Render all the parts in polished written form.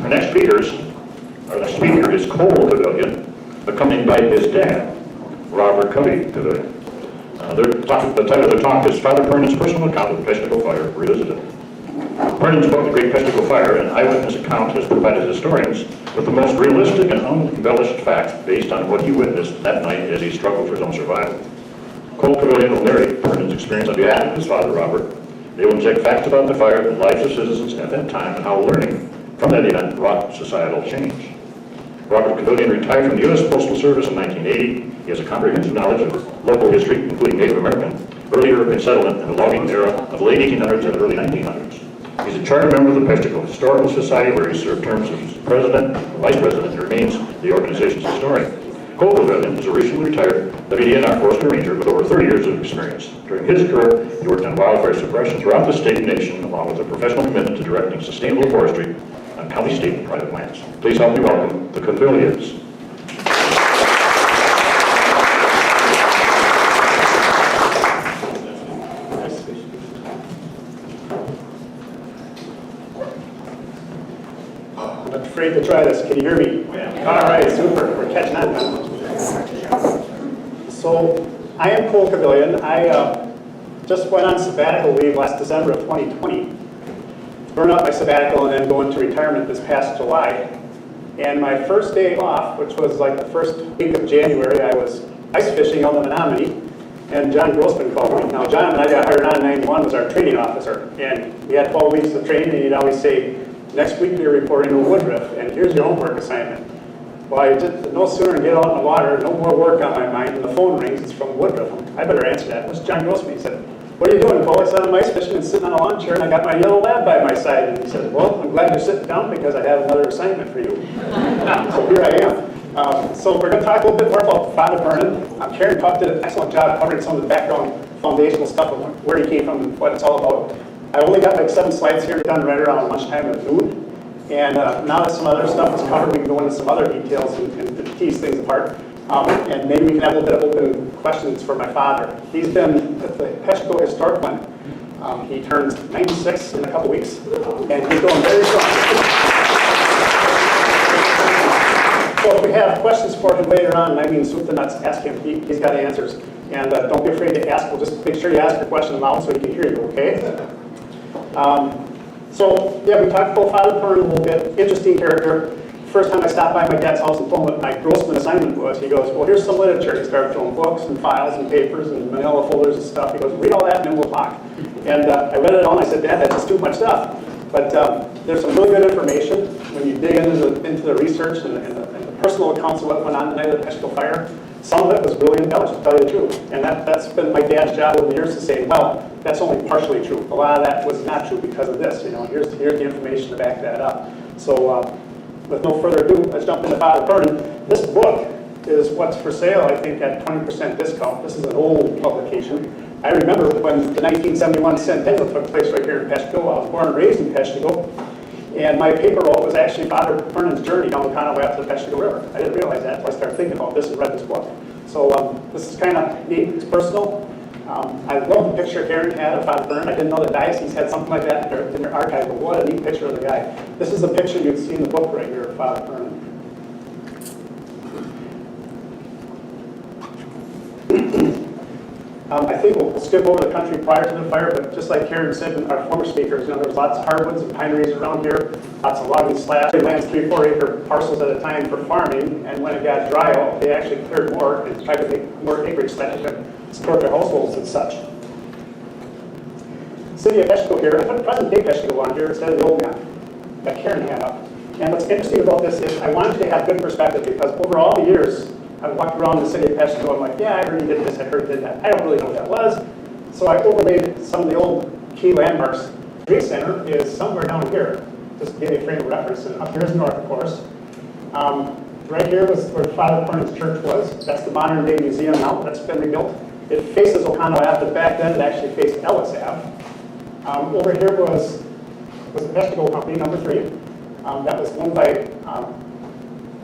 Our next speaker is Cole Couvillion, accompanied by his dad, Robert Cubby Couvillion. The title of the talk is Father Pernin's Personal Account of the Peshtigo Fire Revisited. Pernin's book, The Great Peshtigo Fire, an eyewitness account, has provided historians with the most realistic and unembellished facts based on what he witnessed that night as he struggled for his own survival. Cole Couvillion will narrate Pernin's experience on behalf of his father, Robert. They will inject facts about the fire, the lives of citizens at that time, and how learning from that event wrought societal change. Robert Couvillion retired from the US Postal Service in 1980. He has a comprehensive knowledge of local history, including Native American, early European settlement, and the logging era of late 1800s and early 1900s. He's a charter member of the Peshtigo Historical Society, where he served terms as president, vice president, and remains the organization's historian. Cole Couvillion is a recently retired WDNR forester ranger with over 30 years of experience. During his career, he worked on wildfire suppression throughout the state and nation, along with a professional commitment to directing sustainable forestry on county, state, and private lands. Please help me welcome the Couvillions. I'm not afraid to try this. Can you hear me? All right, super. We're catching on now. So, I am Cole Couvillion. I just went on sabbatical leave last December of 2020. Burned out my sabbatical and then go into retirement this past July. And my first day off, which was like the first week of January, I was ice fishing on the Menominee, and John Grossman called me. Now, John, when I got hired on in 91, was our training officer, and we had 12 weeks of training, and he'd always say, next week you're reporting to Woodruff, and here's your homework assignment. Well, I did no sooner than get out in the water, no more work on my mind, and the phone rings, it's from Woodruff. I better answer that. What's John Grossman? He said, what are you doing, Cole? I said, I'm ice fishing and sitting on a lawn chair, and I got my yellow lab by my side. And he said, well, I'm glad you're sitting down because I have another assignment for you. So here I am. So we're going to talk a little bit more about Father Pernin. Karen did an excellent job covering some of the background, foundational stuff of where he came from and what it's all about. I only got like 7 slides here done right around lunchtime at noon. And now that some other stuff is covered, we can go into some other details and tease things apart. And maybe we can have a little bit of open questions for my father. He's been at the Peshtigo Historical Society. He turns 96 in a couple weeks, and he's going very strong. So if we have questions for him later on, and I mean soup to nuts, ask him. He's got answers. And don't be afraid to ask. We'll just make sure you ask your question loud so he can hear you, okay? So, yeah, we talked about Father Pernin a little bit. Interesting character. First time I stopped by my dad's house and told him what my Grossman assignment was, he goes, well, here's some literature. He started throwing books and files and papers and manila folders and stuff. He goes, read all that and then we'll talk. And I read it all and I said, Dad, that's just too much stuff. But there's some really good information when you dig into the research and the personal accounts of what went on the night of the Peshtigo Fire. Some of it was really embellished, to tell you the truth. And that's been my dad's job over the years to say, well, that's only partially true. A lot of that was not true because of this. You know, here's the information to back that up. So with no further ado, let's jump into Father Pernin. This book is what's for sale, I think, at 20% discount. This is an old publication. I remember when the 1971 centennial took place right here in Peshtigo. I was born and raised in Peshtigo. And my paper roll was actually Father Pernin's journey down the Conaway up to the Peshtigo River. I didn't realize that until I started thinking about this and read this book. So this is kind of neat. It's personal. I love the picture Karen had of Father Pernin. I didn't know the diocese had something like that in their archive, but what a neat picture of the guy. This is the picture you'd see in the book right here of Father Pernin. I think we'll skip over the country prior to the fire, but just like Karen said, our former speakers, there was lots of hardwoods and pineries around here, lots of logging slabs, lands 3-4 acre parcels at a time for farming, and when it got dry out, they actually cleared more and tried to make more acreage so that they could support their households and such. City of Peshtigo here, I put present day Peshtigo on here instead of the old map that Karen had up. And what's interesting about this is I wanted to have good perspective because over all the years, I walked around the city of Peshtigo, I'm like, yeah, I heard you did this, I heard you did that. I don't really know what that was. So I overlaid some of the old key landmarks. The Great Center is somewhere down here, just to give you a frame of reference. And up here is north, of course. Right here was where Father Pernin's church was. That's the modern day museum now, that's been rebuilt. It faces O'Connell Ave, but back then it actually faced Ellis Ave. Over here was the Peshtigo Company, number 3. That was owned by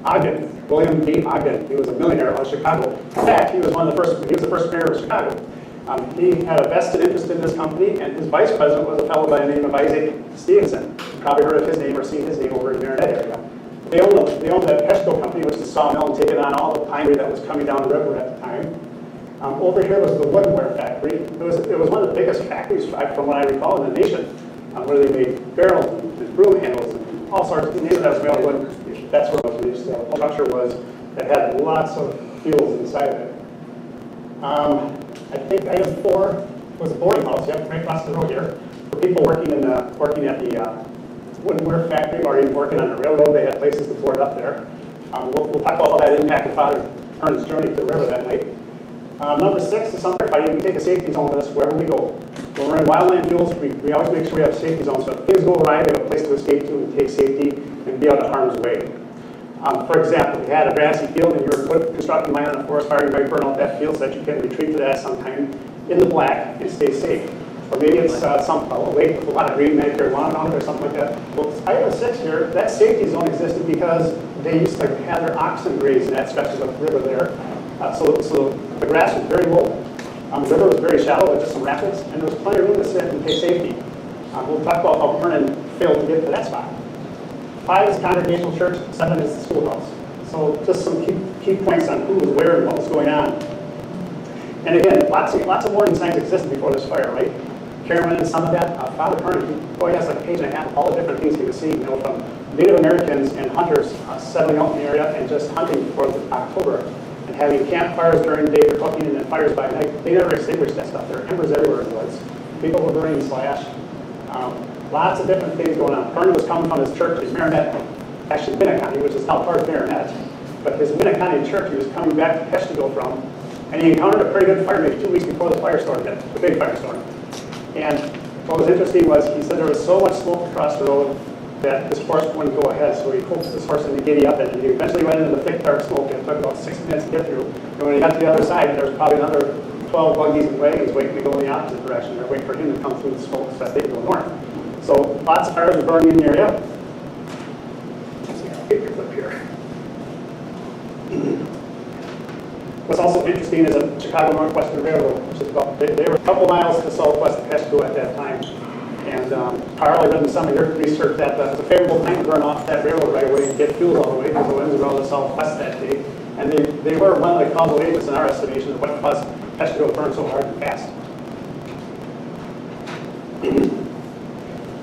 Ogden, William B. Ogden. He was a millionaire out of Chicago. In fact, he was the first mayor of Chicago. He had a vested interest in this company, and his vice president was a fellow by the name of Isaac Stevenson. You probably heard of his name or seen his name over in the Marinette area. They owned the Peshtigo company, which is a sawmill, and taking on all the pinery that was coming down the river at the time. Over here was the woodenware factory. It was one of the biggest factories, from what I recall, in the nation, where they made barrels and broom handles and all sorts of things that was made wood. That's where most of the structure was. That had lots of fuels inside of it. I think item 4 was a boarding house. Yep, right across the road here. For people working at the woodenware factory or even working on the railroad, they had places to board up there. We'll talk about how that impacted Father Pern's journey to the river that night. Number 6 is firefighting. We take a safety zone with us wherever we go. When we're in wildland fuels, we always make sure we have safety zones. So if things go awry, we have a place to escape to and take safety and be out of harm's way. For example, if you had a grassy field and you were constructing land on a forest fire, you might burn out that field so that you can retreat to that sometime in the black and stay safe. Or maybe it's a lake with a lot of green marijuana on it or something like that. Well, item 6 here, that safety zone existed because they used to have their oxen graze in that stretch of the river there. So the grass was very low. The river was very shallow with just some rapids, and there was plenty of room to sit and take safety. We'll talk about how Pernin failed to get to that spot. 5 is congregational church, 7 is the schoolhouse. So just some key points on who was where and what was going on. And again, lots of warning signs existed before this fire, right? Karen went into some of that. Father Pernin, he has like a page and a half of all the different things he was seeing, from Native Americans and hunters settling out in the area and just hunting for October and having campfires during the day for cooking and then fires by night. They never extinguished that stuff. There were embers everywhere in the woods. People were burning slash. Lots of different things going on. Pernin was coming from his church in Marinette, actually Winneconne, which is now part of Marinette. But his Winneconne church he was coming back to Peshtigo from, and he encountered a pretty good fire maybe 2 weeks before the firestorm hit, the big firestorm. And what was interesting was he said there was so much smoke across the road that his horse wouldn't go ahead, so he coaxed his horse into giddy up, and he eventually went into the thick dark smoke, and it took about 6 minutes to get through. And when he got to the other side, there was probably another 12 buggies and wagons waiting to go in the opposite direction. They're waiting for him to come through the smoke so that they could go north. So lots of fires were burning in the area. Let's see, I'll get your clip here. What's also interesting is the Chicago Northwestern Railroad, which is about, they were a couple miles to southwest of Peshtigo at that time. And Carl, I done some of your research that it was a favorable time to burn off that railroad right away and get fuels all the way because the winds were all the southwest that day. And they were one of the causal agents in our estimation of what caused Peshtigo to burn so hard and fast.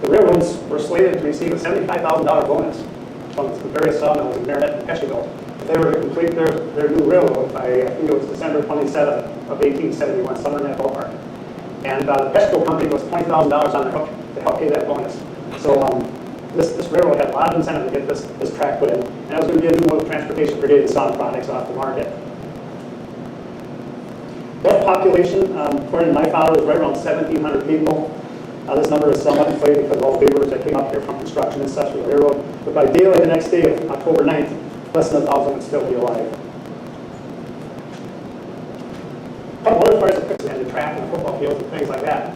The railroads were slated to receive a $75,000 bonus from the various sawmills in Marinette and Peshtigo. They were to complete their new railroad by, I think it was December 27th of 1871, somewhere in that ballpark. And the Peshtigo company was $20,000 on the hook to help pay that bonus. So this railroad had a lot of incentive to get this track put in, and it was going to be a new mode of transportation for getting saw products off the market. That population, according to my father, was right around 1,700 people. This number is somewhat inflated because of all the laborers that came up here from construction and such for the railroad. But by daylight the next day, October 9th, less than 1,000 would still be alive. A couple other fires that and the track and the football fields and things like that.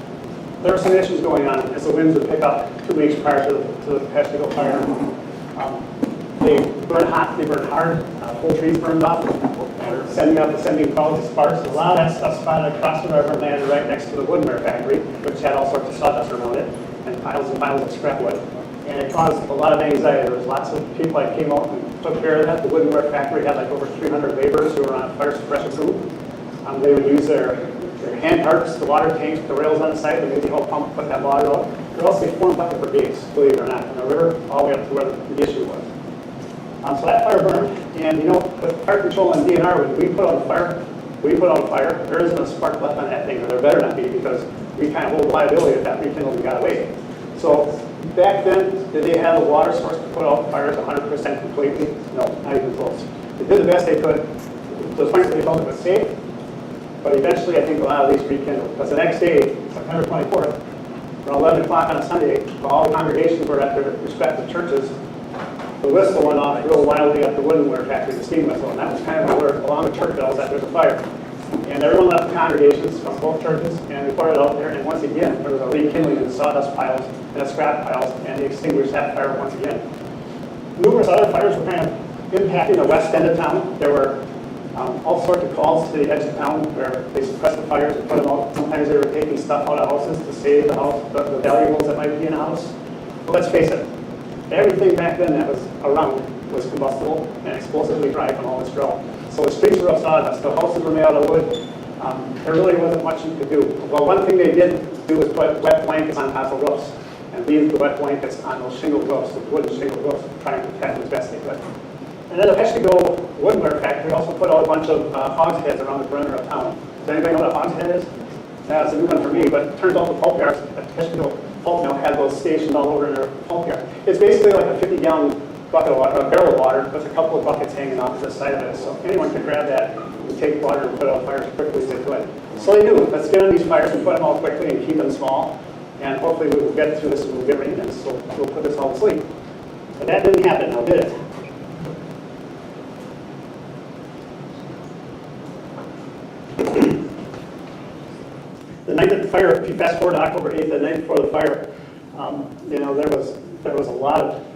There were some issues going on as the winds would pick up 2 weeks prior to the Peshtigo fire. They burned hot, they burned hard, whole trees burned off, sending clouds of sparks. A lot of that stuff spotted across the river and landed right next to the woodenware factory, which had all sorts of sawdust around it, and piles of scrap wood. And it caused a lot of anxiety. There was lots of people that came out and took care of that. The woodenware factory had like over 300 laborers who were on fire suppression crew. They would use their hand carts, the water tanks, the rails on the side, and maybe help pump, put that water out. There also formed bucket brigades, believe it or not, in the river, all the way up to where the issue was. So that fire burned, and with fire control and DNR, when we put out a fire, there isn't a spark left on that thing, or there better not be, because we kind of hold liability if that rekindled and got away. So back then, did they have a water source to put out fires 100% completely? No, not even close. They did the best they could. Those points that they felt it was safe, but eventually I think a lot of these rekindled. Because the next day, September 24th, around 11 o'clock on a Sunday, while all the congregations were at their respective churches, the whistle went off real wildly at the woodenware factory, the steam whistle, and that was kind of where, along the church bells, that there's a fire. And everyone left the congregations from both churches and reported out there, and once again, there was a rekindling in the sawdust piles and the scrap piles, and they extinguished that fire once again. Numerous other fires were kind of impacting the west end of town. There were All sorts of calls to the edge of town where they suppressed the fires and put them out. Sometimes they were taking stuff out of houses to save the house, the valuables that might be in a house. But let's face it, everything back then that was around was combustible and explosively dry from all this drought. So the streets were of sawdust, the houses were made out of wood. There really wasn't much you could do. Well, one thing they did do was put wet blankets on top of roofs and leave the wet blankets on those shingle roofs, the wooden shingle roofs, trying to protect them as best they could. And then the Peshtigo Woodware Factory also put out a bunch of hogsheads around the perimeter of town. Does anybody know what a hogshead is? That's a new one for me, but it turns out the pulp yards at Peshtigo Pulp Mill had those stationed all over in their pulp yard. It's basically like a 50-gallon bucket of water, a barrel of water, with a couple of buckets hanging off the side of it. So anyone could grab that and take water and put out fires as quickly as they could. So they do. Let's get on these fires and put them out quickly and keep them small. And hopefully we will get through this and we'll get rain in, so we'll put this all to sleep. But that didn't happen now, did it? The night of the fire, if you fast forward to October 8th, the night before the fire, there was a lot of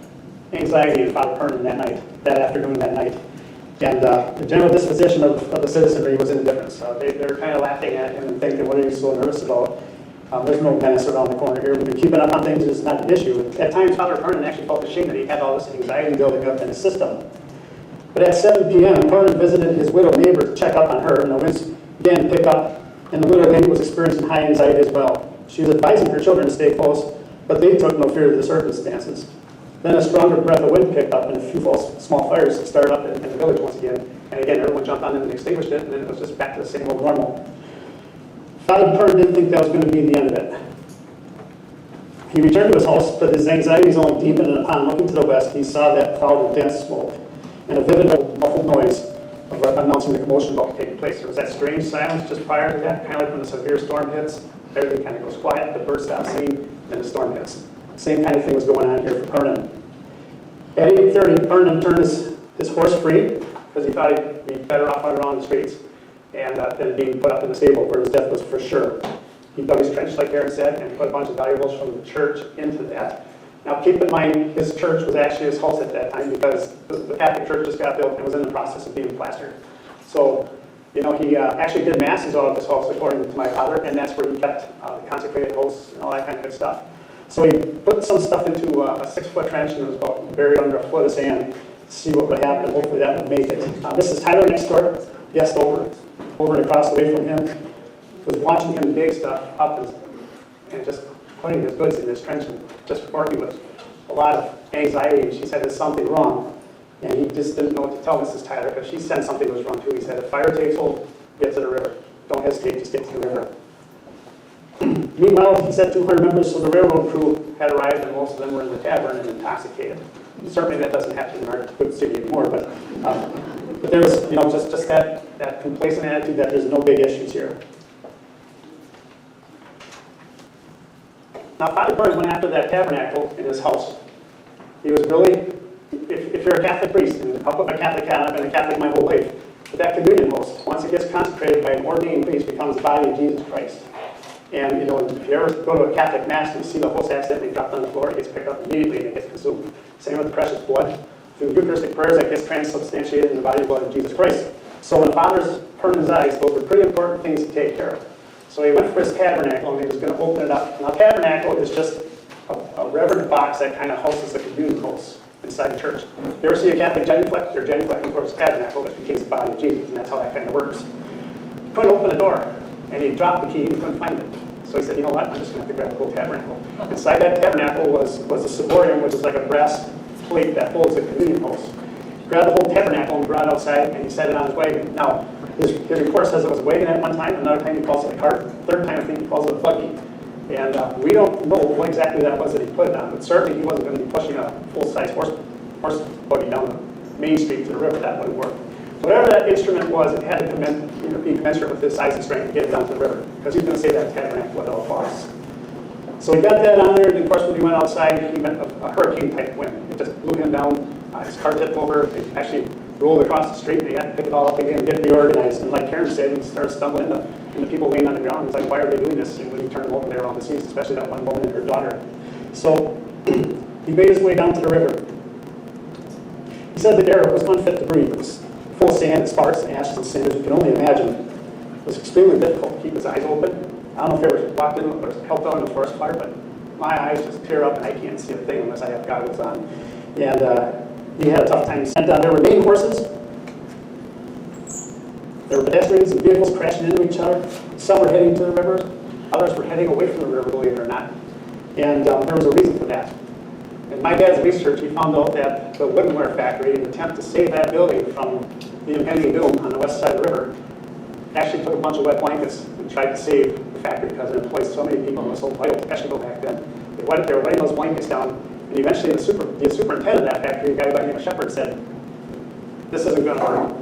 anxiety in Father Pernin that afternoon, that night. And the general disposition of the citizenry was indifference. They were kind of laughing at him and thinking, what are you so nervous about? There's no menace around the corner here. We've been keeping up on things, it's not an issue. At times, Father Pernin actually felt ashamed that he had all this anxiety building up in his system. But at 7 p.m., Pernin visited his widowed neighbor to check up on her, and the winds began to pick up, and the widowed lady was experiencing high anxiety as well. She was advising her children to stay close, but they took no fear of the circumstances. Then a stronger breath of wind picked up, and a few small fires started up in the village once again. And again, everyone jumped on them and extinguished it, and then it was just back to the same old normal. Father Pernin didn't think that was going to be the end of it. He returned to his house, but his anxieties only deepened, and upon looking to the west, he saw that cloud of dense smoke and a vivid muffled noise of announcing the commotion about to take place. There was that strange silence just prior to that, kind of like when a severe storm hits. Everything kind of goes quiet, the birds stop singing, then the storm hits. Same kind of thing was going on here for Pernin. At 8:30, Pernin turned his horse free because he thought he'd be better off out around the streets and than being put up in the stable where his death was for sure. He dug his trench, like Aaron said, and put a bunch of valuables from the church into that. Now, keep in mind, his church was actually his house at that time because the Catholic Church just got built and was in the process of being plastered. So, he actually did masses out of his house, according to my father, and that's where he kept the consecrated hosts and all that kind of good stuff. So he put some stuff into a 6-foot trench and it was about buried under a foot of sand to see what would happen. Hopefully that would make it. This is Tyler next door, guest over and across the way from him, was watching him dig stuff up and just putting his goods in this trench and just working with a lot of anxiety. And she said, there's something wrong. And he just didn't know what to tell Mrs. Tyler because she said something was wrong too. He said, if fire takes hold, get to the river. Don't hesitate, just get to the river. Meanwhile, he said 200 members of the railroad crew had arrived and most of them were in the tavern and intoxicated. Certainly that doesn't happen in our good city anymore, but there was just that complacent attitude that there's no big issues here. Now, Father Pernin went after that tabernacle in his house. He was really, if you're a Catholic priest, and I'll put my Catholic hat on, I've been a Catholic my whole life, but that communion host, once it gets consecrated by an ordained priest, becomes the body of Jesus Christ. And if you ever go to a Catholic Mass and you see the host accidentally dropped on the floor, it gets picked up immediately and it gets consumed. Same with the precious blood. Through Eucharistic prayers, that gets transubstantiated in the body and blood of Jesus Christ. So in Father Pernin's eyes, those were pretty important things to take care of. So he went for his tabernacle and he was going to open it up. Now, tabernacle is just a reverend box that kind of houses the communion hosts inside the church. If you ever see a Catholic genuflect, they're genuflecting towards the tabernacle that becomes the body of Jesus, and that's how that kind of works. He couldn't open the door, and he dropped the key and he couldn't find it. So he said, you know what, I'm just going to have to grab the whole tabernacle. Inside that tabernacle was a ciborium, which is like a brass plate that holds the communion host. He grabbed the whole tabernacle and brought it outside, and he set it on his wagon. Now, his report says it was a wagon at one time, another time he calls it a cart, third time I think he calls it a buggy. And we don't know what exactly that was that he put it on, but certainly he wasn't going to be pushing a full-size horse buggy down the main street to the river. That wouldn't work. Whatever that instrument was, it had to be commensurate with his size and strength to get it down to the river, because he was going to save that tabernacle at all costs. So he got that on there, and of course when he went outside, he met a hurricane-type wind. It just blew him down. His car tipped over. It actually rolled across the street, and he had to pick it all up again and get reorganized. And like Karen said, he started stumbling into people laying on the ground. He's like, why are they doing this? And when he turned them over, they were all deceased, especially that one woman and her daughter. So he made his way down to the river. He said the air was unfit to breathe. It was full of sand, sparks, ashes, and cinders. You can only imagine. It was extremely difficult to keep his eyes open. I don't know if you ever walked in or helped out in a forest fire, but my eyes just tear up and I can't see a thing unless I have goggles on. And he had a tough time. There were main horses. There were pedestrians and vehicles crashing into each other. Some were heading to the river. Others were heading away from the river, believe it or not. And there was a reason for that. In my dad's research, he found out that the woodenware factory, in an attempt to save that building from the impending doom on the west side of the river, actually took a bunch of wet blankets and tried to save the factory because it employed so many people and was so vital to Peshtigo back then. They were laying those blankets down, and eventually the superintendent of that factory, a guy by the name of Shepard, said, "This isn't going to work.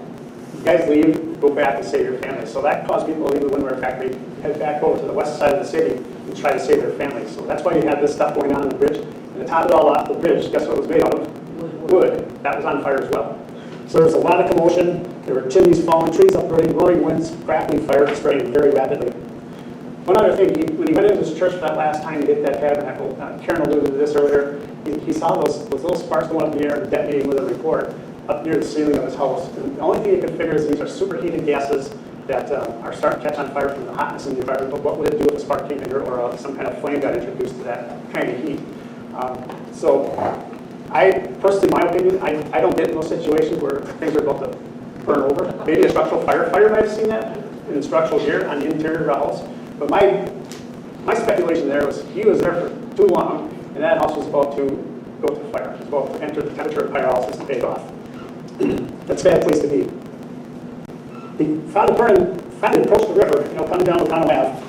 You guys leave, go back and save your family." So that caused people to leave the woodenware factory, head back over to the west side of the city and try to save their families. So that's why you had this stuff going on the bridge. And to top it all off, the bridge, guess what it was made out of? Wood. That was on fire as well. So there was a lot of commotion. There were chimneys falling, trees uprooting, roaring winds, crackling fire, spreading very rapidly. One other thing, when he went into his church for that last time to get that tabernacle, Karen alluded to this earlier, he saw those little sparks going up in the air and detonating with a report up near the ceiling of his house. And the only thing he could figure is these are superheated gases that are starting to catch on fire from the hotness in the environment, but what would it do if a spark came in here or some kind of flame got introduced to that kind of heat? So I, personally, my opinion, I don't get in those situations where things are about to burn over. Maybe a structural firefighter might have seen that in structural gear on the interior of the house. But my speculation there was he was there for too long, and that house was about to go to fire. It was about to enter the temperature of pyrolysis and take off. That's a bad place to be. Father Pernin finally approached the river, coming down O'Connell Ave.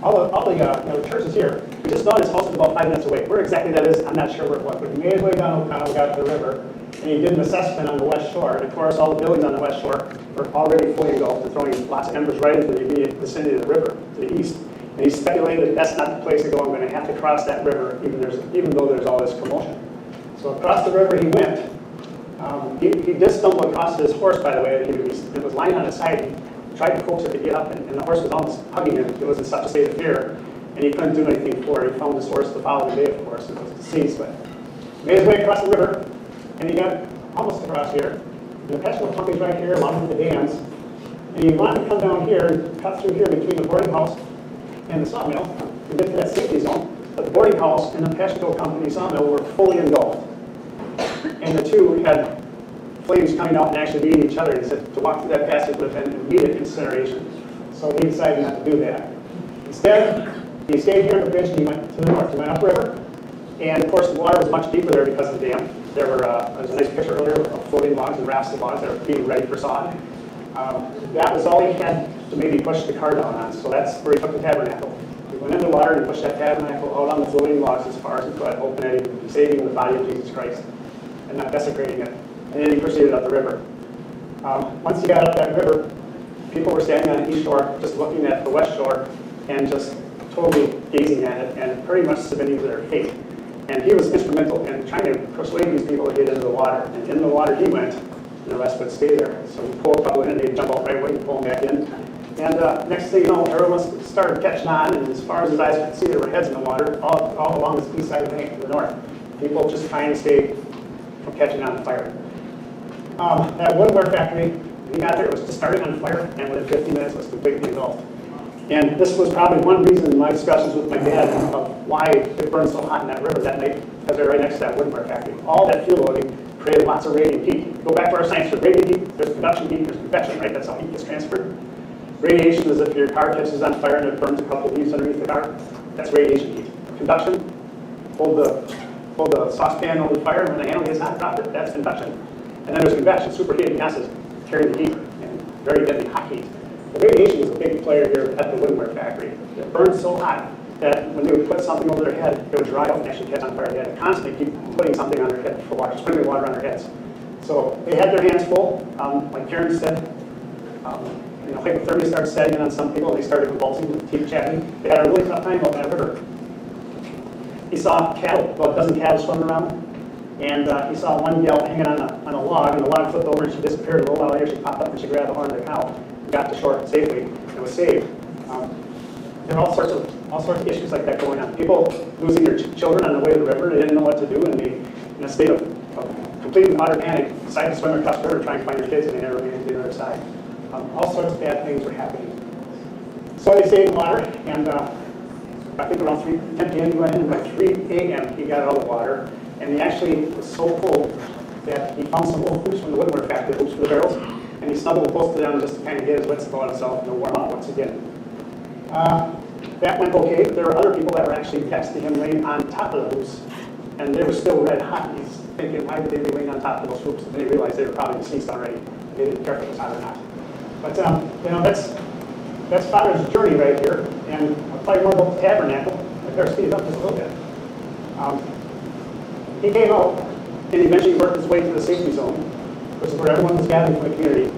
All the church is here. We just know his house is about 5 minutes away. Where exactly that is, I'm not sure where it was, but he made his way down O'Connell, got to the river, and he did an assessment on the west shore. And of course, all the buildings on the west shore were already fully engulfed and throwing lots of embers right into the immediate vicinity of the river to the east. And he speculated that that's not the place to go. I'm going to have to cross that river, even though there's all this commotion. So across the river he went. He did stumble across his horse, by the way. It was lying on its side. He tried to coax it to get up, and the horse was almost hugging him. It was in such a state of fear, and he couldn't do anything for it. He found his horse the following day, of course. It was deceased, but he made his way across the river, and he got almost across here. And the Peshtigo company's right here, along with the dams. And he wanted to come down here, cut through here between the boarding house and the sawmill, and get to that safety zone. But the boarding house and the Peshtigo company sawmill were fully engulfed. And the two had flames coming out and actually meeting each other. He said to walk through that passage would have been immediate incineration. So he decided not to do that. Instead, he stayed here on the bridge and he went to the north. He went upriver. And of course, the water was much deeper there because of the dam. There was a nice picture earlier of floating logs and rafts of logs that were being ready for sawing. That was all he had to maybe push the car down on. So that's where he took the tabernacle. He went into the water and pushed that tabernacle out on the floating logs as far as he could, hoping that he would be saving the body of Jesus Christ and not desecrating it. And then he proceeded up the river. Once he got up that river, people were standing on the east shore, just looking at the west shore, and just totally gazing at it, and pretty much submitting to their fate. And he was instrumental in trying to persuade these people to get into the water. And in the water he went, and the rest would stay there. So he pulled a couple in, and they'd jump out right away and pull them back in. And next thing you know, everyone started catching on, and as far as his eyes could see, there were heads in the water all along this east side of the bank to the north. People just trying to stay from catching on fire. That woodware factory, when he got there, it was just starting on fire, and within 15 minutes it was completely engulfed. And this was probably one reason in my discussions with my dad of why it burned so hot in that river that night, because they're right next to that woodware factory. All that fuel loading created lots of radiant heat. Go back to our science, there's radiant heat, there's conduction heat, there's convection, right? That's how heat gets transferred. Radiation is if your car catches on fire and it burns a couple of leaves underneath the car. That's radiation heat. Conduction, hold the saucepan over the fire, and when the handle gets hot, drop it. That's conduction. And then there's convection, superheated gases carry the heat, and very deadly hot heat. The radiation was a big player here at the woodware factory. It burned so hot that when they would put something over their head, it would dry out and actually catch on fire. They had to constantly keep putting something on their head for water, sprinkling water on their heads. So they had their hands full. Like Karen said, hypothermia started setting in on some people, and they started convulsing, teeth chattering. They had a really tough time out in that river. He saw cattle, about a dozen cattle swimming around, and he saw one gal hanging on a log, and the log flipped over, and she disappeared. A little while later, she popped up and she grabbed the horn of the cow and got to shore safely and was saved. There are all sorts of issues like that going on. People losing their children on the way to the river, they didn't know what to do, and they, in a state of completely utter panic, decided to swim across the river trying to find their kids, and they never made it to the other side. All sorts of bad things were happening. So they stayed in the water, and I think around 10 p.m. he went in, and by 3 a.m. he got out of the water, and he actually was so cold that he found some old hoops from the woodwork factory, hoops for the barrels, and he snuggled close to them just to kind of get his wits about himself and to warm up once again. That went okay. There were other people that were actually texting him laying on top of the hoops, and they were still red hot. He's thinking, why would they be laying on top of those hoops? And then he realized they were probably deceased already. They didn't care if it was hot or not. But that's Father's journey right here, and I'll tell you more about the tabernacle. I better speed it up just a little bit. He came out and eventually worked his way to the safety zone, which is where everyone was gathering from the community.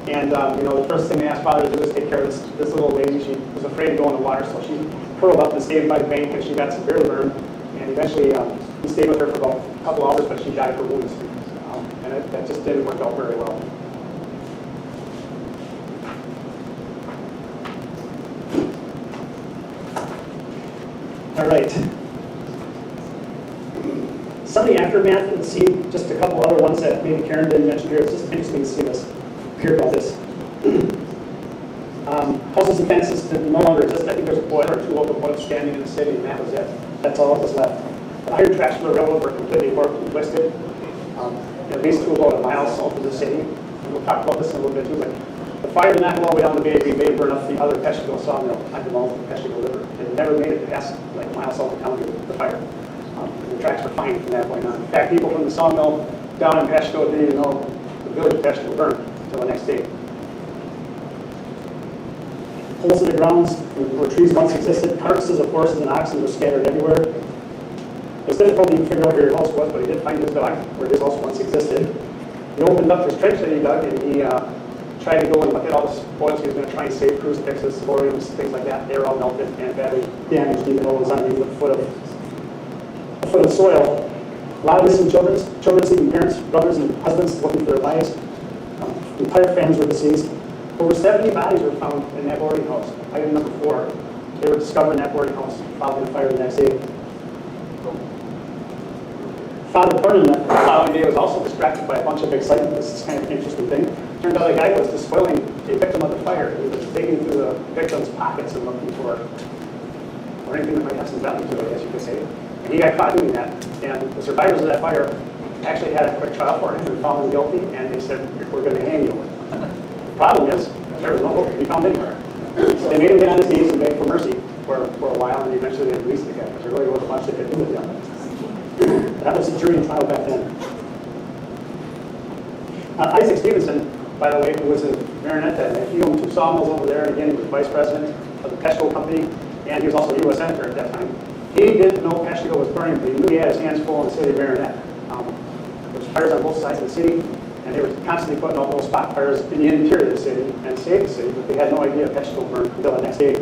And the first thing they asked Father to do was take care of this little lady. She was afraid to go in the water, so she curled up and stayed by the bank, and she got severely burned. And eventually, he stayed with her for about a couple hours, but she died of her wounds. And that just didn't work out very well. All right. Some of the aftermath of the scene, just a couple other ones that maybe Karen didn't mention here. It's just interesting to see this, hear about this. Houses and fences that no longer exist. I think there's a boiler or two locomotives standing in the city, and that was it. That's all that was left. The iron tracks for the railroad were completely warped and twisted. At least to about a mile south of the city. And we'll talk about this in a little bit too, but the fire did not go all the way down the Bay of Green Bay, burned up the other Peshtigo sawmill at the mouth of the Peshtigo River. It never made it past like a mile south of town with the fire. The tracks were fine from that point on. In fact, people from the sawmill down in Peshtigo didn't even know the village of Peshtigo burned until the next day. Holes in the grounds where trees once existed, carcasses of horses and oxen were scattered everywhere. It was difficult to even figure out where your house was, but he did find his dog where his house once existed. He opened up his trench that he dug, and he tried to go and look at all the spoils he was going to try and save, crucifixes, thoriums, things like that. They were all melted and badly damaged, even though it was underneath a foot of soil. A lot of missing children seeking parents, brothers, and husbands looking for their lives. Entire families were deceased. Over 70 bodies were found in that boarding house. Item number 4. They were discovered in that boarding house following the fire the next day. Father Pernin the following day was also distracted by a bunch of excitement. This is kind of an interesting thing. Turned out the guy was despoiling a victim of the fire. He was digging through the victim's pockets and looking for anything that might have some value to it, I guess you could say. And he got caught doing that. And the survivors of that fire actually had a quick trial for him and found him guilty, and they said, we're going to hang you. The problem is, there was no hope to be found anywhere. So they made him get on his knees and beg for mercy for a while, and eventually they released the guy, because there really wasn't much they could do with him. That was the jury trial back then. Isaac Stevenson, by the way, who was a baronet then, he owned 2 sawmills over there, and again, he was vice president of the Peshtigo Company, and he was also a U.S. senator at that time. He didn't know Peshtigo was burning, but he knew he had his hands full in the city of Baronet. There was fires on both sides of the city, and they were constantly putting out those spot fires in the interior of the city and saved the city, but they had no idea Peshtigo burned until the next day.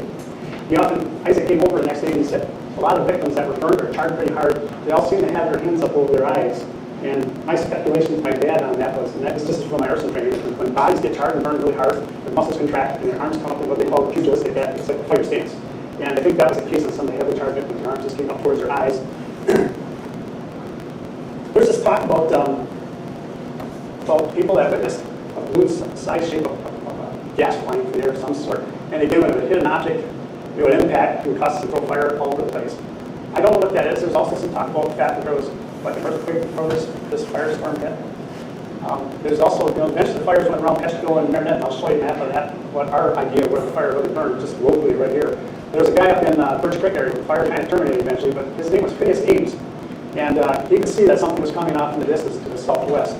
Isaac came over the next day and he said, a lot of victims that were burned or charred pretty hard, they all seem to have their hands up over their eyes. And my speculation with my dad on that was, and that was just from my arson training, when bodies get charred and burned really hard, their muscles contract and their arms come up in what they call a pugilistic back. It's like a fire stance. And I think that was the case of some of the heavily charged victims. Their arms just came up towards their eyes. There's this talk about people that witnessed a balloon-sized shape of gas flying through there of some sort. And they did when it would hit an object, it would impact, it would cause some fire all over the place. I don't know what that is. There's also some talk about the fact that there was like an earthquake before this firestorm hit. There's also, eventually the fires went around Peshtigo and Marinette, and I'll show you a map of that, what our idea of where the fire really burned, just locally right here. There was a guy up in Birch Creek area where the fire kind of terminated eventually, but his name was Phineas Ames. And he could see that something was coming off in the distance to the southwest.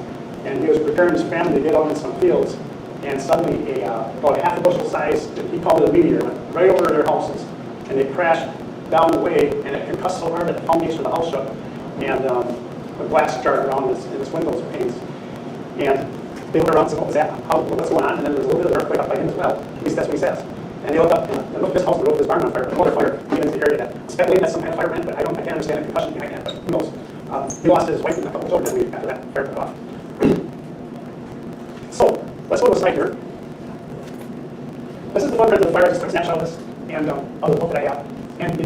And he was preparing his family to get out into some fields. And suddenly, about a half a bushel size, he called it a meteor, went right over their houses. And they crashed down the way, and it concussed so hard that the foundation of the house shook. And the glass jarred around his windows and panes. And they looked around and said, what was that? What's going on? And then there was a little bit of an earthquake up by him as well. At least that's what he says. And they looked up and looked at his house and looked at his barn on fire. Another fire came into the area that speculated that's some kind of fire went, but I can't understand the concussion behind that, but who knows? He lost his wife and a couple of children after that fire took off. So, let's go to a slide here. This is the footprint of the fire, just a quick snapshot of this, and of the book that I have. And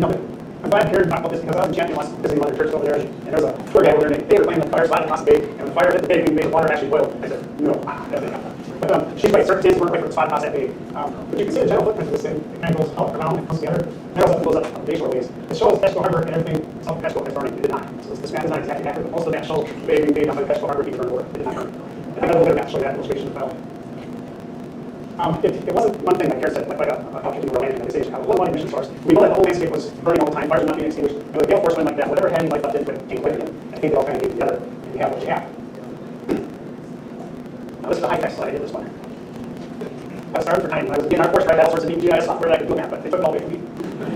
I'm glad to hear talk about this because I was in Champion once visiting Mother Church over there, and there was a tour guide over there named They were playing the fire spot across the bay, and when the fire hit the bay, the water actually boiled. I said, no, that didn't happen. But she's right, circumstances weren't right for the spot across that bay. But you can see the general footprint of this thing. It kind of goes out around, it comes together, and it goes up glacial ways. It shows Peshtigo Harbor and everything south of Peshtigo is burning. It did not. So this map is not exactly accurate, but most of the map shows the bay being made down by Peshtigo Harbor being burned over. It did not burn. And I got a little bit of map showing that illustration as well. It wasn't one thing like Garrett said, like a romantic manifestation. It wasn't one emission source. We know that the whole landscape was burning all the time, fires were not being extinguished. And with a gale force wind like that, whatever had any life left into it came away again. I think they all kind of came together, and you have what you have. Now this is a high-tech slide I did this one. I was starting for time. When I was in our course, I had all sorts of neat GIS software that I could do that, but they took it all away from me.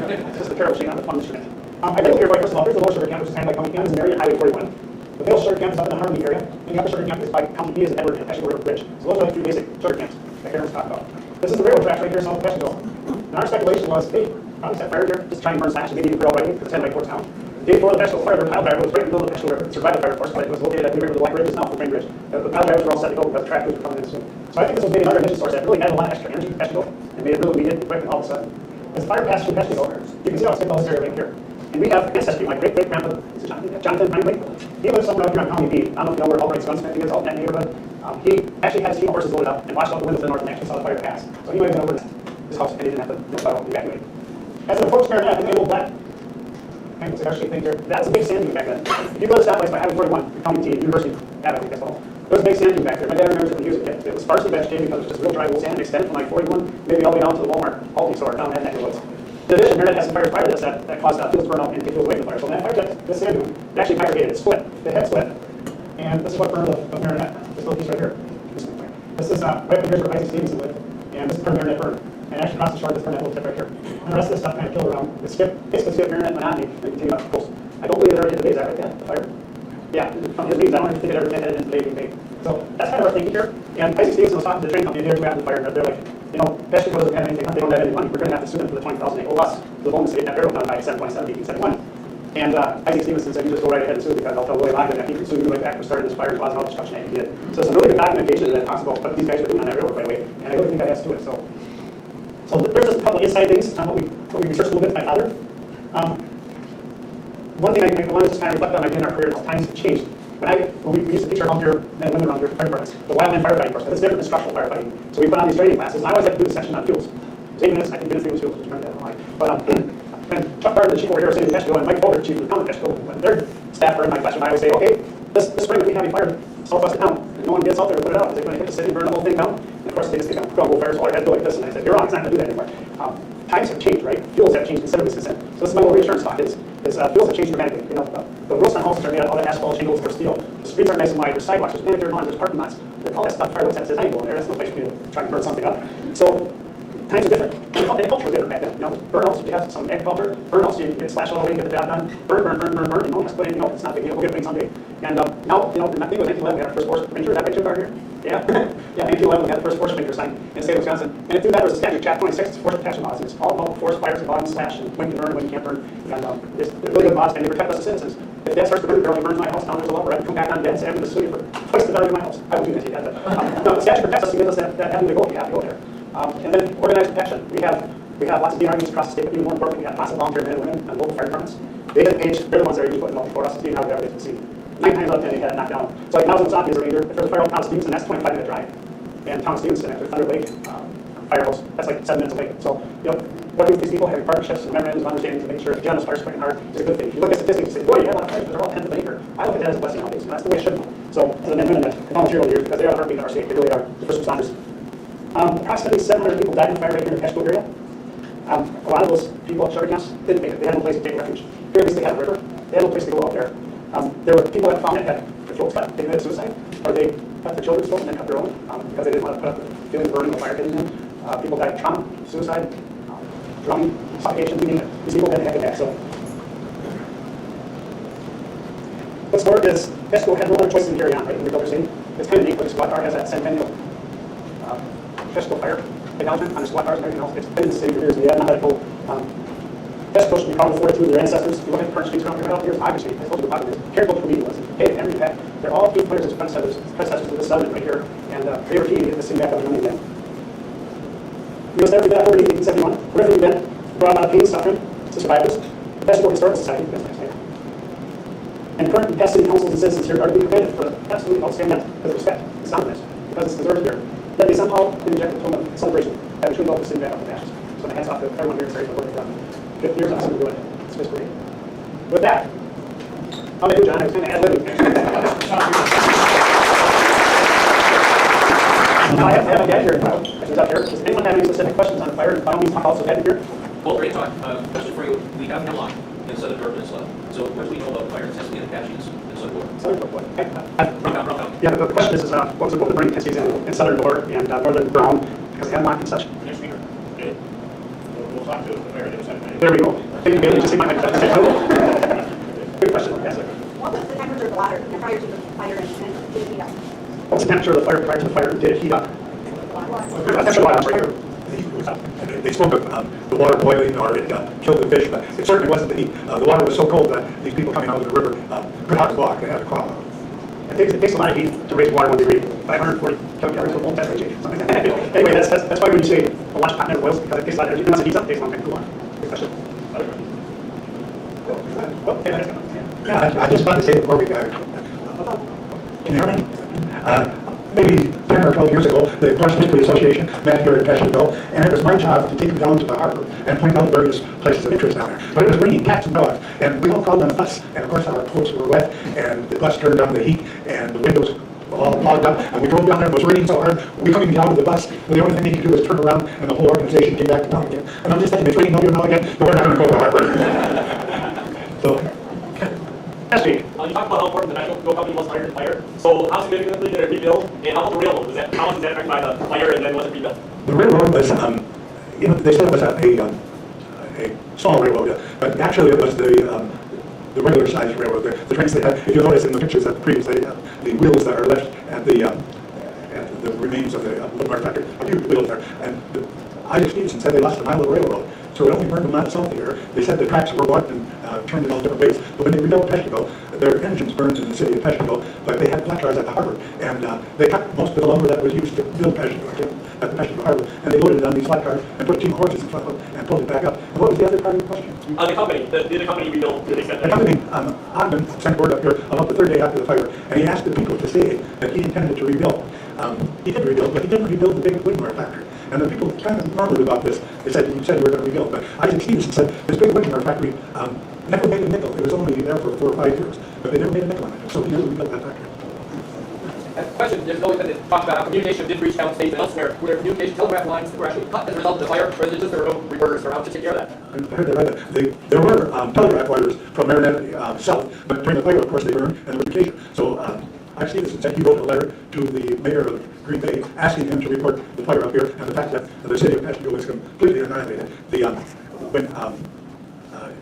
It's just a terrible shame on the fun instrument. I did here, first of all, here's the lower sugar camp, which is kind of like County Camp, is an area in Highway 41. The middle sugar camp is up in the Harmony area, and the upper sugar camp is by County B as in Edward and Peshtigo River Bridge. So those are like three basic sugar camps that Karen's talked about. This is the railroad tracks right here south of Peshtigo. And our speculation was, hey, probably set fire here, just try and burn slash, and maybe you could all right because it's heading right towards town. The day before the Peshtigo Fire, the pile driver was right in the middle of the Peshtigo River. It survived the fire, of course, but it was located at the river where the Black Ridge is now, for Frame Bridge. The pile drivers were all set to go because the track was coming in soon. So I think this was maybe another emission source that really added a lot of extra energy to Peshtigo and made it really immediate quick and all of a sudden. As the fire passed through Peshtigo, you can see how it's all this area right here. And we have ancestry, my great-great-grandpa, Jonathan Pineway. He lives somewhere out here on County B. I don't know where Albright's gunsmithing is, out in that neighborhood. He actually had his team of horses loaded up and watched out the window to the north and actually saw the fire pass. So he might have been over his house and he didn't have to evacuate. As an approach Marinette, the old black, I can actually think here, that's a big sand dune back then. If you go to that place by Highway 41, County T, University Avenue, that's all. There was a big sand dune back there. My dad remembers it when he was a kid. It was sparsely vegetated because it was just real dry old sand, extended from like 41, maybe all the way down to the Walmart Aldi store down in that neck of the woods. In addition, Marinette has some fire this that caused fuels to burn out and get fuels away from the fire. So when that fire jet, this sand dune, it actually bifurcated, it split, the head split. And this is what burned of Marinette, this little piece right here. This is right from here's where Isaac Stevenson lived, and this is where Marinette burned. And actually across the shore, this burned that little tip right here. And the rest of this stuff kind of killed around. It basically skipped Marinette monotony and continued up the coast. I don't believe it ever hit the bays right there, the fire. Yeah, from his leaves, I don't think it ever headed into the bay. So that's kind of our thinking here. And Isaac Stevenson was talking to the train company the day after the fire, and they're like, you know, Peshtigo doesn't have anything, they don't have any money. We're going to have to sue them for the $20,000 they owe us. The bonus they that railroad done by 7/27/1871. And Isaac Stevenson said, you just go right ahead and sue because I'll tell Willie Logan that he can sue you right back for starting this fire and causing all the destruction that he did. So it's a really good documentation that talks about what these guys were doing on that railroad right away. And I really think that has to do it. So there's just a couple of inside things on what we researched a little bit with my father. One thing I wanted to just kind of reflect on in our career is times have changed. When we used to teach our home here, men and women around here, fire departments, the wildland firefighting course, that's different than structural firefighting. So we put on these training classes, and I always had to do the section on fuels. It was 8 minutes, I think minutes fuels, which turned out like. But and Chuck Carter, the chief over here, was saying Peshtigo, and Mike Folger, chief of the town of Peshtigo, when their staff were in my classroom, I always say, okay, this spring if we have a fire southwest of town, and no one gets out there to put it out, is it going to hit the city and burn the whole thing down? And of course, they just get crumble fires, all I had to do like this, and I said, you're wrong, it's not going to do that anymore. Times have changed, right? Fuels have changed considerably since then. So this is my little reassurance talk, is fuels have changed dramatically. You know, the roofs on houses are made out of all that asphalt, shingles, or steel. The streets are nice and wide, there's sidewalks, there's manicure lawns, there's parking lots. All that stuff, fire looks at it says, I ain't going there, that's no place for me to try and burn something up. So times are different. Agriculture was different back then. You know, burn house, you have some agriculture, burn house, you get slash all the way, get the job done, burn, you know, just put in, you know, it's not big deal, we'll get things someday. And now, you know, I think it was 1911, we had our first force ranger, is that right, Chip, here? Yeah, yeah, 1911, we had the first force ranger signed in the state of Wisconsin. And through that, there was a statute, chapter 26, it's force protection laws. It's all about forest fires and bottom slash and when you burn and when you can't burn. And there's really good laws, and they protect us as citizens. If that starts to burn, it burns my house, now there's a law where I can come back on dead and say, I'm going to sue you for twice the value of my house. I would do that to you, but no, the statute protects us and gives us that avenue to go if you have to go there. And then organized protection. We have lots of DNR units across the state, but even more importantly, we have lots of volunteer men and women and local fire departments. They get engaged, they're the ones that are usually putting multi-floor us to see how everybody can see. 9 times out of 10, they had it knocked down. So like now it's not as a ranger. If there's a fire out in town of Stevenson, that's a 25-minute drive. And town of Stevenson, after Thunder Lake firehouse, that's like 7 minutes away. So, you know, working with these people, having partnerships and memorandums of understanding to make sure the general fire's working hard is a good thing. If you look at statistics and say, boy, you have a lot of fires, but they're all 10th of an acre. I look at that as a blessing nowadays, and that's the way it should be. So, as a men and women that volunteer over here, because they are the heartbeat of our state, they really are the first responders. Approximately 700 people died in the fire right here in the Peshtigo area. A lot of those people at shelter camps didn't make it. They had no place to take refuge. Here at least they had a river. They had no place to go out there. There were people that found that had their throats cut, they committed suicide, or they cut their children's throats and then cut their own because they didn't want to put up the feeling of burning the fire hitting them. People died of trauma, suicide, drowning, suffocation, you name it. These people had a heck of that. So what's more is Peshtigo had no other choice than to carry on, right? In the Builder City. It's kind of neat, but the squad car has that centennial Peshtigo fire acknowledgement on the squad cars and everything else. It's been in the city for years. We have not had a full Peshtigo should be proud of 42 of their ancestors. You look at the current streets around here, here's Ogden Street. I told you about this. Carrick Couvillion was. Hey, Henry Peck. They're all key players as predecessors to the settlement right here. And they were key to get this city back up and running again. We was there, we did that over in 1871. Whatever we've been, brought a lot of pain, suffering to survivors. Peshtigo Historical Society. And current past city councils and citizens here are to be commended for absolutely outstanding with respect and soundness, because it's deserved here. Yet they somehow inject a tone of celebration that we should all sitting back up the ashes. So my hats off to everyone here. Sorry for working for 50 years on something good. It's just great. With that, how about you, John? I was kind of ad-libbing. Now I have to have a guy here. Questions up here. Does anyone have any specific questions on fire? By all means, also have it here. Well, great talk. Question for you. We have hemlock in Southern North Peninsula. So what do we know about fire necessity and Apaches and so forth? Southern Brook, what? Round. Yeah, the question is what was the burning tendencies in Southern Door and Northern Brown, because they had locked and such. Next speaker. Okay. We'll talk to the mayor in a second. There we go. Thank you, Bailey. Just see my Good question. Yes, sir. What was the temperature of the water prior to the fire and did it heat up? What was the temperature of the fire prior to the fire? Did it heat up? That's right. They spoke of the water boiling or it killed the fish, but it certainly wasn't the heat. The water was so cold that these people coming out of the river could hardly walk. They had to crawl out. It takes a lot of heat to raise water 1 degree, 540 kilocalories per mole temperature. Anyway, that's why when you say a lunch pot never boils, because it takes a lot of energy. Once it heats up, it takes a long time to cool on. Good question. Yeah, I just wanted to say before we go. Can you hear me? Maybe 10 or 12 years ago, the Cross History Association met here at Peshtigo, and it was my job to take them down to the harbor and point out various places of interest down there. But it was raining cats and dogs, and we all called on a bus, and of course our coats were wet, and the bus turned on the heat, and the windows all clogged up, and we drove down there, it was raining so hard, we couldn't get out of the bus, and the only thing they could do was turn around, and the whole organization came back to town again. And I'm just thinking, it's raining now again, but we're not going to go to the harbor. So. Yes, Steve. You talked about how important the National Cubby was fire to fire. So how significantly did it rebuild? And how about the railroad? How much was that affected by the fire and then was it rebuilt? The railroad was, they said it was a small railroad, but actually it was the regular sized railroad. The trains they had, if you notice in the pictures that previously, the wheels that are left at the remains of the Woodmark factory, a huge wheels there. And Isaac Stevenson said they lost a mile of railroad. So it only burned a mile south of here. They said the tracks were warped and turned in all different ways. But when they rebuilt Peshtigo, their engines burned in the city of Peshtigo, but they had flat cars at the harbor. And they cut most of the lumber that was used to build Peshtigo at the Peshtigo harbor, and they loaded it on these flat cars and put a team of horses in front of them and pulled it back up. And what was the other part of the question? The company. Did the company rebuild to the extent The that company, Ogden sent word up here about the third day after the fire, and he asked the people to say that he intended to rebuild. He did rebuild, but he didn't rebuild the big Woodmark factory. And the people kind of murmured about this. They said, you said you were going to rebuild. But Isaac Stevenson said, this big Woodmark factory never made a nickel. It was only there for 4 or 5 years. But they never made a nickel on it. So he never rebuilt that factory. Question, there's always been talk about how communication did reach down state and elsewhere, where communication telegraph lines were actually cut as a result of the fire, or is it just there were no reporters around to take care of that? I heard that right. There were telegraph wires from Marinette south, but during the fire, of course, they burned and there was vacation. So Isaac Stevenson said he wrote a letter to the mayor of Green Bay asking him to report the fire up here and the fact that the city of Peshtigo was completely annihilated. When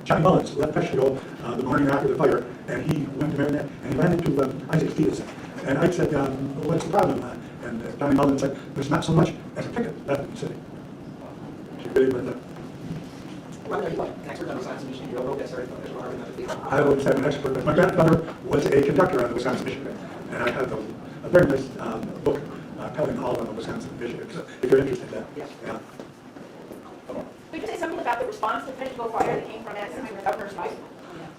Johnny Mullins left Peshtigo the morning after the fire, and he went to Marinette, and he ran into Isaac Stevenson. And Ike said, what's the problem? And Johnny Mullins said, there's not so much as a picket left in the city. She really went there. An expert on Wisconsin Michigan Railroad that started from I always had an expert. My grandfather was a conductor on the Wisconsin Michigan, and I have a very nice book telling all of the Wisconsin Michigan. So if you're interested in that, Yes. yeah. Could you say something about the response to Peshtigo Fire that came from that from the governor's wife?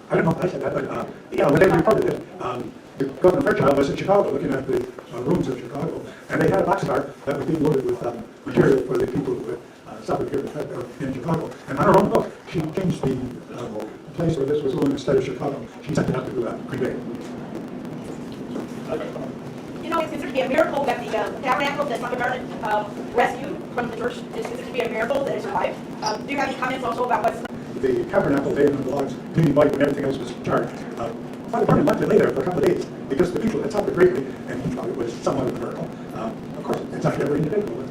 I don't know if I said that, but yeah, when they reported it, Governor Fairchild was in Chicago looking at the ruins of Chicago, and they had a boxcar that was being loaded with material for the people who had suffered here in Chicago. And on her own book, she changed the place where this was going instead of Chicago. She sent it out to Green Bay. You know, it's considered to be a miracle that the tabernacle that Father Pernin rescued from the church is considered to be a miracle that it survived. Do you have any comments also about what's... The tabernacle laid on the logs, clean white, and everything else was charred. Father Pernin left it lay there for a couple of days because the people had suffered greatly, and he thought it was somewhat of a miracle. Of course, it's not every individual.